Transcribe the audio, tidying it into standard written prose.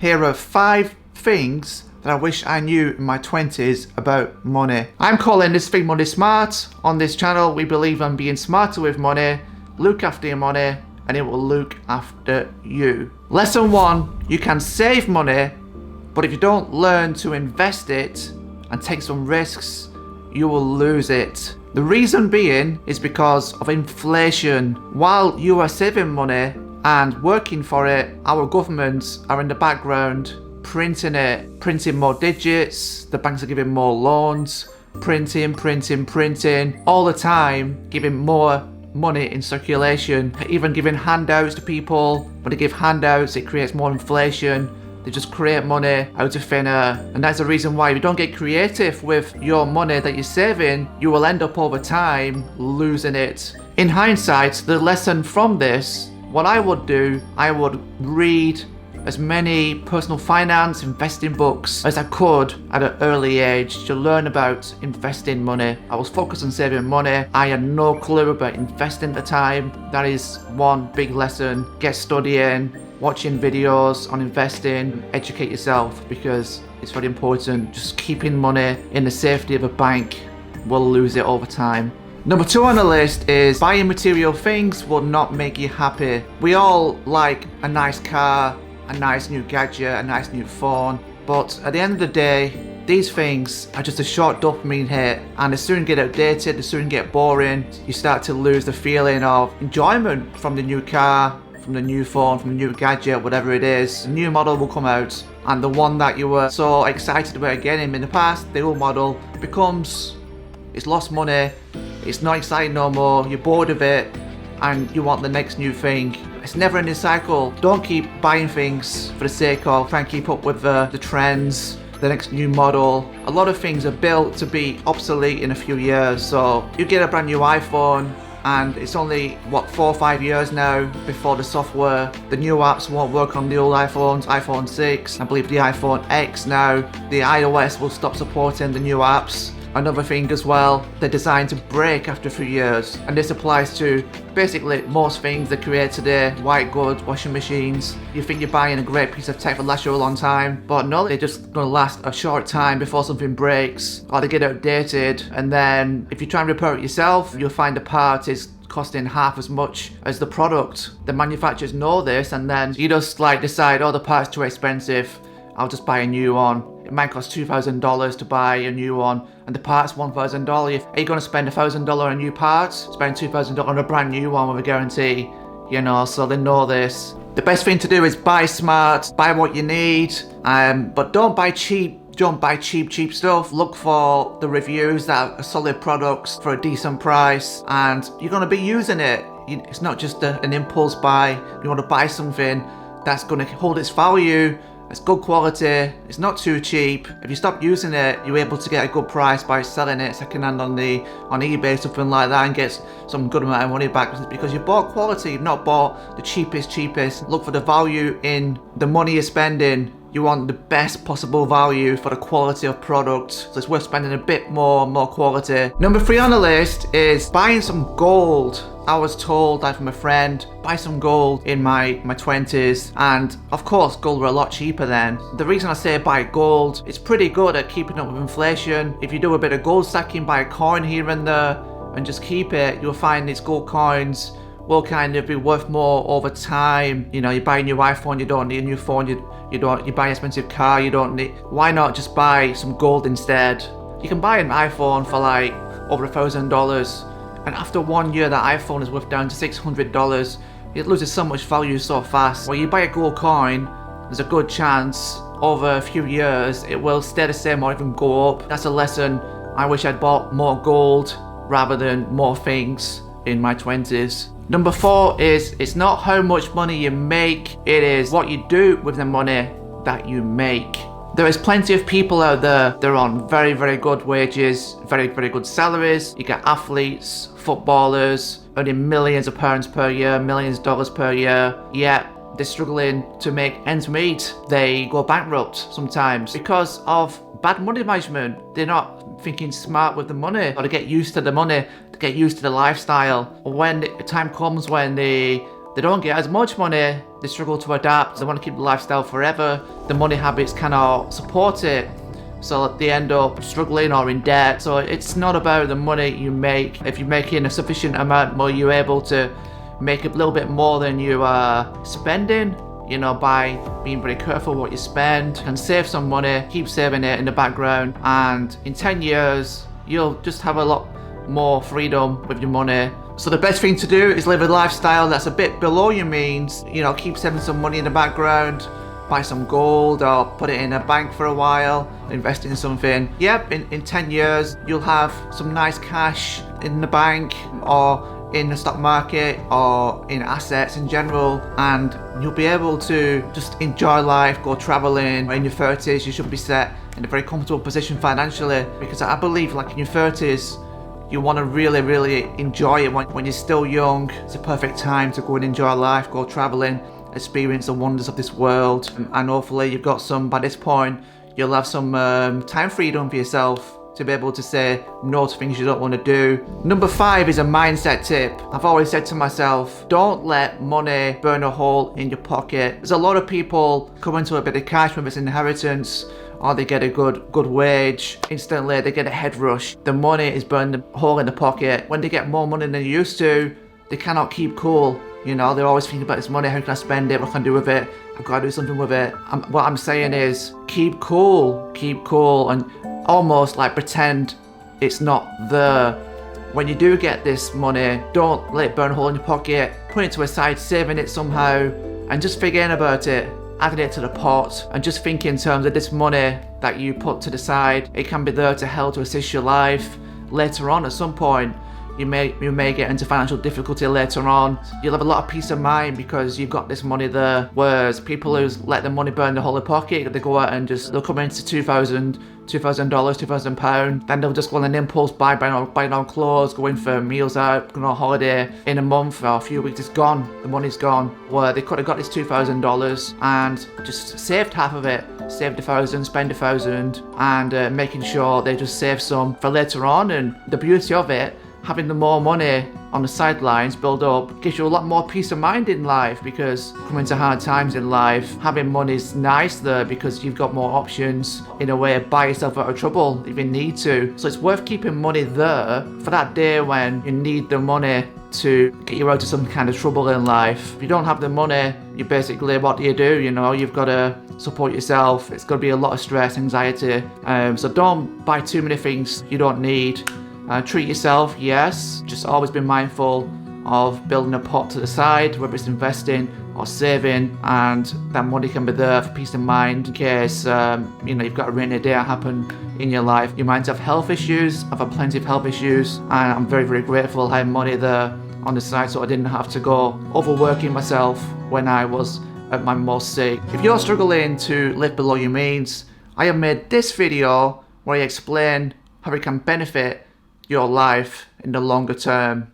Here are 5 things that I wish I knew in my 20s about money. I'm calling this thing Money Smart. On this channel, we believe in being smarter with money, look after your money, and it will look after you. Lesson 1, you can save money, but if you don't learn to invest it and take some risks, you will lose it. The reason being is because of inflation. While you are saving money and working for it, our governments are in the background printing it, printing more digits, the banks are giving more loans, printing all the time, giving more money in circulation, even giving handouts to people. When they give handouts, it creates more inflation. They just create money out of thin air. And that's the reason why if you don't get creative with your money that you're saving, you will end up over time losing it. In hindsight, the lesson from this, what I would do, I would read as many personal finance, investing books as I could at an early age to learn about investing money. I was focused on saving money. I had no clue about investing at the time. That is one big lesson. Get studying, watching videos on investing, educate yourself because it's very important. Just keeping money in the safety of a bank will lose it over time. Number 2 on the list is buying material things will not make you happy. We all like a nice car, a nice new gadget, a nice new phone, but at the end of the day, these things are just a short dopamine hit, and as soon as get outdated, as soon as get boring, you start to lose the feeling of enjoyment from the new car, from the new phone, from the new gadget, whatever it is. A new model will come out, and the one that you were so excited about getting in the past, the old model, it's lost money, it's not exciting no more, you're bored of it, and you want the next new thing. It's never ending cycle. Don't keep buying things for the sake of trying to keep up with the trends, the next new model. A lot of things are built to be obsolete in a few years. So you get a brand new iPhone and it's only 4 or 5 years now before the software, the new apps won't work on the old iPhones, iPhone 6, I believe the iPhone X now, the iOS will stop supporting the new apps. Another thing as well, they're designed to break after a few years, and this applies to basically most things they create today. White goods, washing machines. You think you're buying a great piece of tech that lasts you a long time, but no, they're just gonna last a short time before something breaks or they get outdated, and then if you try and repair it yourself, you'll find the part is costing half as much as the product. The manufacturers know this, and then you just decide, oh, the part's too expensive, I'll just buy a new one. It might cost $2,000 to buy a new one, and the part's $1,000. Are you going to spend $1,000 on a new part? Spend $2,000 on a brand new one with a guarantee, so they know this. The best thing to do is buy smart, buy what you need, but don't buy cheap. Don't buy cheap stuff. Look for the reviews that are solid products for a decent price, and you're going to be using it. It's not just an impulse buy. You want to buy something that's going to hold its value. It's good quality, it's not too cheap. If you stop using it, you're able to get a good price by selling it secondhand on eBay, something like that, and get some good amount of money back because you bought quality, you've not bought the cheapest. Look for the value in the money you're spending. You want the best possible value for the quality of product, so it's worth spending a bit more quality. Number 3 on the list is buying some gold. I was told that from a friend, buy some gold in my 20s, and of course gold were a lot cheaper then. The reason I say buy gold, it's pretty good at keeping up with inflation. If you do a bit of gold stacking, buy a coin here and there and just keep it, you'll find these gold coins will kind of be worth more over time. You buy a new iPhone, you don't need a new phone, you buy an expensive car, you don't need, why not just buy some gold instead? You can buy an iPhone for over $1,000, and after 1 year that iPhone is worth down to $600. It loses so much value so fast. When you buy a gold coin, there's a good chance over a few years it will stay the same or even go up. That's a lesson. I wish I'd bought more gold rather than more things in my 20s. Number 4 is, it's not how much money you make, it is what you do with the money that you make. There is plenty of people out there, they're on very, very good wages, very, very good salaries. You get athletes, footballers, earning millions of pounds per year, millions of dollars per year, yet they're struggling to make ends meet. They go bankrupt sometimes because of bad money management. They're not thinking smart with the money, or to get used to the money, to get used to the lifestyle. When the time comes when they don't get as much money, They struggle to adapt. They want to keep the lifestyle forever. The money habits cannot support it. So they end up struggling or in debt. So it's not about the money you make. If you're making a sufficient amount more, you're able to make a little bit more than you are spending, you know, by being very careful what you spend, and save some money, keep saving it in the background, and in 10 years you'll just have a lot more freedom with your money. So the best thing to do is live a lifestyle that's a bit below your means. You know, keep saving some money in the background, buy some gold or put it in a bank for a while, invest in something. Yep, in 10 years you'll have some nice cash in the bank or in the stock market or in assets in general, and you'll be able to just enjoy life, go traveling. In your 30s you should be set in a very comfortable position financially, because I believe like in your 30s you want to really enjoy it when you're still young. It's a perfect time to go and enjoy life, go traveling, experience the wonders of this world, and hopefully you've got some, by this point you'll have some time freedom for yourself to be able to say no to things you don't want to do. Number 5 is a mindset tip. I've always said to myself, don't let money burn a hole in your pocket. There's a lot of people come into a bit of cash, whether it's inheritance or they get a good wage. Instantly they get a head rush. The money is burning a hole in the pocket. When they get more money than they used to, they cannot keep cool. You know, they're always thinking about this money. How can I spend it? What can I do with it? I've got to do something with it. What I'm saying is keep cool, and almost like pretend it's not there. When you do get this money, don't let it burn a hole in your pocket. Put it to a side, saving it somehow, and just forgetting about it, adding it to the pot, and just think in terms of this money that you put to the side. It can be there to help to assist your life later on. At some point you may get into financial difficulty later on. You'll have a lot of peace of mind because you've got this money there. Whereas people who let the money burn the hole in the pocket, they go out and they'll come into $2,000, £2,000, then they'll just go on an impulse buy, buying on clothes, going for meals out, going on holiday. In a month or a few weeks, it's gone. The money's gone. Where they could have got this $2,000 and just saved half of it. Saved $1,000, spend $1,000, and making sure they just save some for later on. And the beauty of it, having the more money on the sidelines build up, gives you a lot more peace of mind in life, because coming to hard times in life, having money is nice there because you've got more options, in a way, buy yourself out of trouble if you need to. So it's worth keeping money there for that day when you need the money to get you out of some kind of trouble in life. If you don't have the money, you basically, what do? You know, you've got to support yourself. It's going to be a lot of stress, anxiety. So don't buy too many things you don't need. Treat yourself, yes. Just always be mindful of building a pot to the side, whether it's investing or saving, and that money can be there for peace of mind in case you know, you've got a rainy day happen in your life. You might have health issues. I've had plenty of health issues, and I'm very grateful having money there on the side so I didn't have to go overworking myself when I was at my most sick. If you're struggling to live below your means, I have made this video where I explain how it can benefit your life in the longer term.